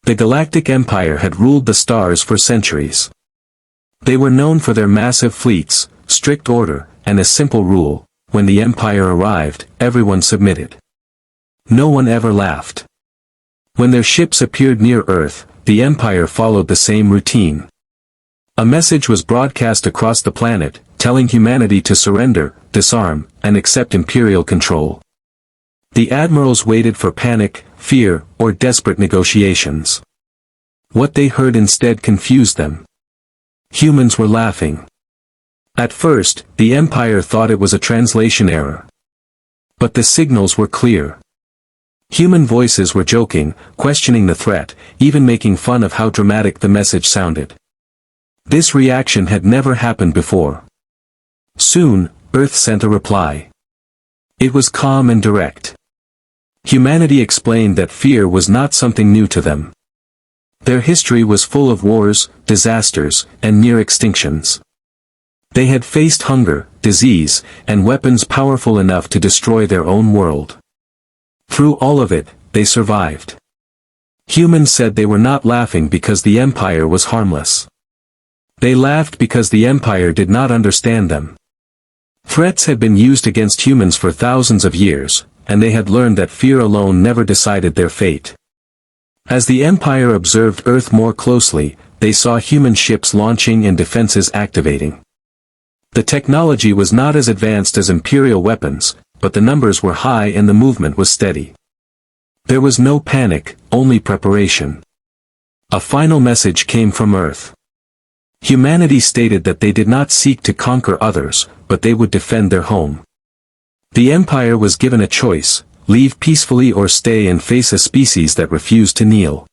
The Galactic Empire had ruled the stars for centuries. They were known for their massive fleets, strict order, and a simple rule: when the Empire arrived, everyone submitted. No one ever laughed. When their ships appeared near Earth, the Empire followed the same routine. A message was broadcast across the planet, telling humanity to surrender, disarm, and accept imperial control. The admirals waited for panic, fear, or desperate negotiations. What they heard instead confused them. Humans were laughing. At first, the Empire thought it was a translation error. But the signals were clear. Human voices were joking, questioning the threat, even making fun of how dramatic the message sounded. This reaction had never happened before. Soon, Earth sent a reply. It was calm and direct. Humanity explained that fear was not something new to them. Their history was full of wars, disasters, and near extinctions. They had faced hunger, disease, and weapons powerful enough to destroy their own world. Through all of it, they survived. Humans said they were not laughing because the Empire was harmless. They laughed because the Empire did not understand them. Threats had been used against humans for thousands of years, and they had learned that fear alone never decided their fate. As the Empire observed Earth more closely, they saw human ships launching and defenses activating. The technology was not as advanced as Imperial weapons, but the numbers were high and the movement was steady. There was no panic, only preparation. A final message came from Earth. Humanity stated that they did not seek to conquer others, but they would defend their home. The Empire was given a choice: leave peacefully or stay and face a species that refused to kneel.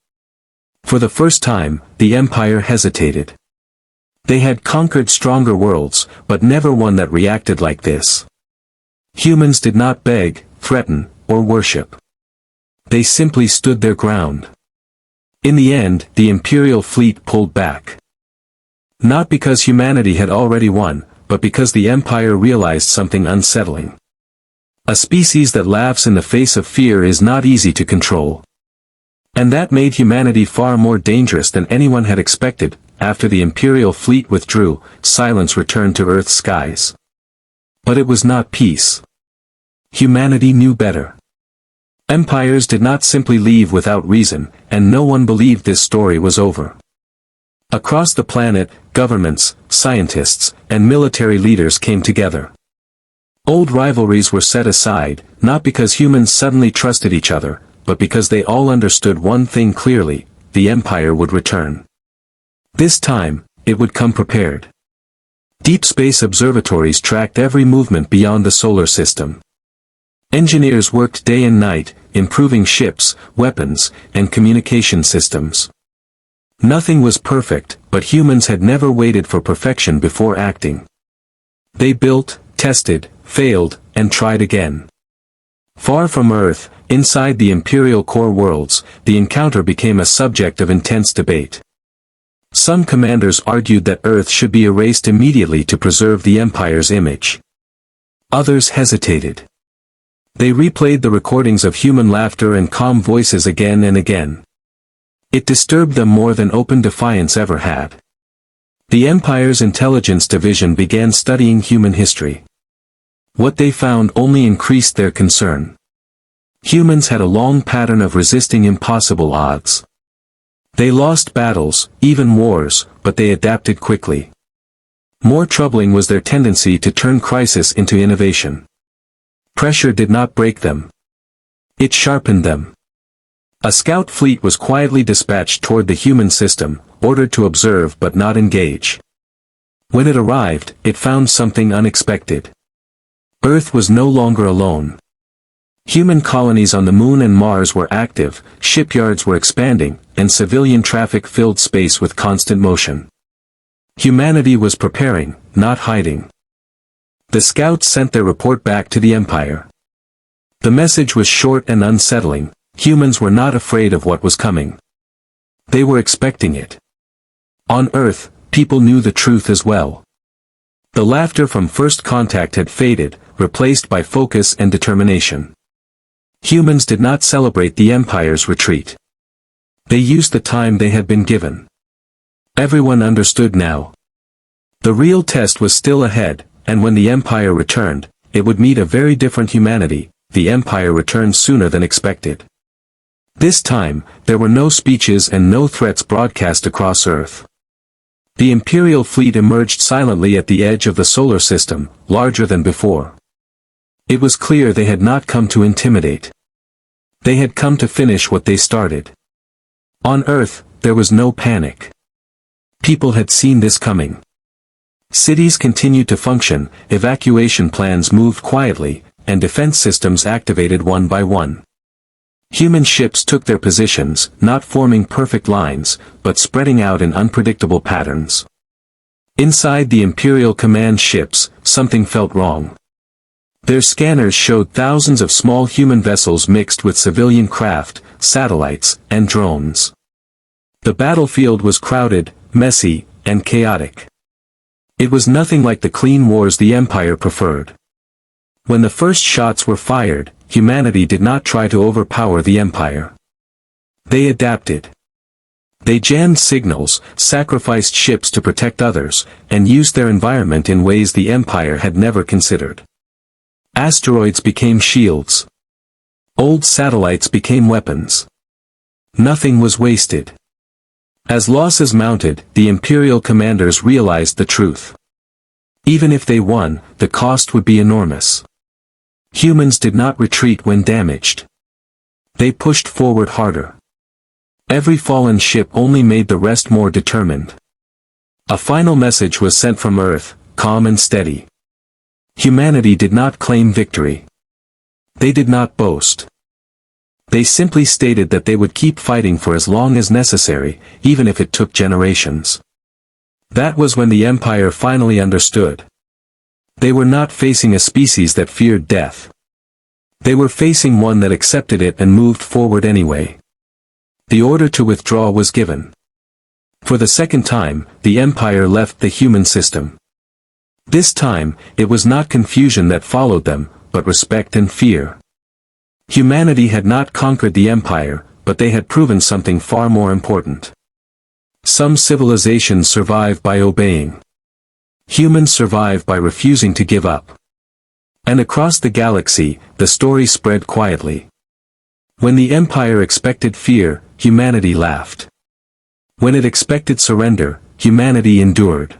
For the first time, the Empire hesitated. They had conquered stronger worlds, but never one that reacted like this. Humans did not beg, threaten, or worship. They simply stood their ground. In the end, the Imperial fleet pulled back. Not because humanity had already won, but because the Empire realized something unsettling. A species that laughs in the face of fear is not easy to control. And that made humanity far more dangerous than anyone had expected. After the Imperial fleet withdrew, silence returned to Earth's skies. But it was not peace. Humanity knew better. Empires did not simply leave without reason, and no one believed this story was over. Across the planet, governments, scientists, and military leaders came together. Old rivalries were set aside, not because humans suddenly trusted each other, but because they all understood one thing clearly: the Empire would return. This time, it would come prepared. Deep space observatories tracked every movement beyond the solar system. Engineers worked day and night, improving ships, weapons, and communication systems. Nothing was perfect, but humans had never waited for perfection before acting. They built, tested, failed, and tried again. Far from Earth, inside the Imperial core worlds, the encounter became a subject of intense debate. Some commanders argued that Earth should be erased immediately to preserve the Empire's image. Others hesitated. They replayed the recordings of human laughter and calm voices again and again. It disturbed them more than open defiance ever had. The Empire's intelligence division began studying human history. What they found only increased their concern. Humans had a long pattern of resisting impossible odds. They lost battles, even wars, but they adapted quickly. More troubling was their tendency to turn crisis into innovation. Pressure did not break them. It sharpened them. A scout fleet was quietly dispatched toward the human system, ordered to observe but not engage. When it arrived, it found something unexpected. Earth was no longer alone. Human colonies on the Moon and Mars were active, shipyards were expanding, and civilian traffic filled space with constant motion. Humanity was preparing, not hiding. The scouts sent their report back to the Empire. The message was short and unsettling: humans were not afraid of what was coming. They were expecting it. On Earth, people knew the truth as well. The laughter from first contact had faded, replaced by focus and determination. Humans did not celebrate the Empire's retreat. They used the time they had been given. Everyone understood now. The real test was still ahead, and when the Empire returned, it would meet a very different humanity. The Empire returned sooner than expected. This time, there were no speeches and no threats broadcast across Earth. The Imperial fleet emerged silently at the edge of the solar system, larger than before. It was clear they had not come to intimidate. They had come to finish what they started. On Earth, there was no panic. People had seen this coming. Cities continued to function, evacuation plans moved quietly, and defense systems activated one by one. Human ships took their positions, not forming perfect lines, but spreading out in unpredictable patterns. Inside the Imperial command ships, something felt wrong. Their scanners showed thousands of small human vessels mixed with civilian craft, satellites, and drones. The battlefield was crowded, messy, and chaotic. It was nothing like the clean wars the Empire preferred. When the first shots were fired, humanity did not try to overpower the Empire. They adapted. They jammed signals, sacrificed ships to protect others, and used their environment in ways the Empire had never considered. Asteroids became shields. Old satellites became weapons. Nothing was wasted. As losses mounted, the Imperial commanders realized the truth. Even if they won, the cost would be enormous. Humans did not retreat when damaged. They pushed forward harder. Every fallen ship only made the rest more determined. A final message was sent from Earth, calm and steady. Humanity did not claim victory. They did not boast. They simply stated that they would keep fighting for as long as necessary, even if it took generations. That was when the Empire finally understood. They were not facing a species that feared death. They were facing one that accepted it and moved forward anyway. The order to withdraw was given. For the second time, the Empire left the human system. This time, it was not confusion that followed them, but respect and fear. Humanity had not conquered the Empire, but they had proven something far more important. Some civilizations survive by obeying. Humans survive by refusing to give up. And across the galaxy, the story spread quietly. When the Empire expected fear, humanity laughed. When it expected surrender, humanity endured.